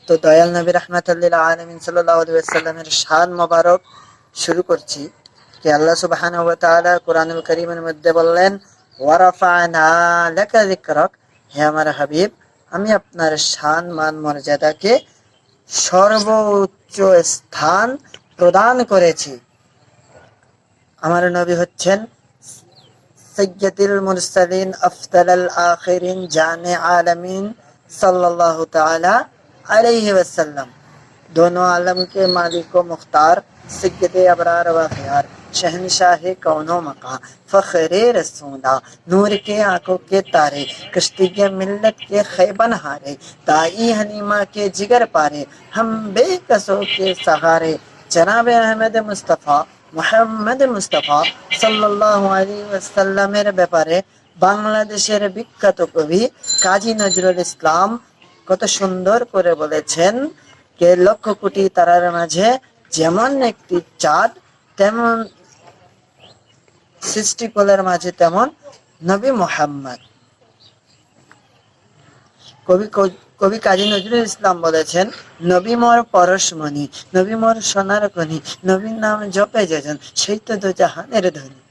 তো দয়াল নবী রাহমাতুল লিল আলামিন সাল্লাল্লাহু আলাইহি ওয়াসাল্লামের শান মোবারক শুরু করছি। যে আল্লাহ সুবহানাহু ওয়া তাআলা কোরআনুল কারীমের মধ্যে বললেন, ওয়া রাফা'না লাকা যিকরাক, হে আমার হাবিব, আমি আপনার শান মান মর্যাদাকে সর্বোচ্চ স্থান প্রদান করেছি। আমার নবী হচ্ছেন সাইয়্যিদুল মুরসালিন, আফদালুল আখিরিন, জানে আলামিন सल्लल्लाहु ताला अलैहि वसल्लम। दोनों आलम के मालिक व मुख्तार, सय्यद अबरार व खयार, शहनशाह कौनो मका, फखरे रसूला, नूर के आंखों के तारे, कश्ती के मिल्लत के खैबन हारे, दाई हनीमा के जिगर पारे, हम बेकसों के सहारे, जनाब अहमद मुस्तफ़ा मुहम्मद मुस्तफ़ा सल्लल्लाहु अलैहि वसल्लमेर ব্যাপারে বাংলাদেশের বিখ্যাত কবি কাজী নজরুল ইসলাম কত সুন্দর করে বলেছেন, কে লক্ষ কোটি তারার মাঝে যেমন একটি চাঁদ, তেমন সৃষ্টিকুলের মাঝে তেমন নবী মুহাম্মদ। কবি কাজী নজরুল ইসলাম বলেছেন, নবী মোর পরশমণি, নবী মোর সোনার খনি, নবীর নাম জপে যেজন সেই তো দু জাহানের ধনী।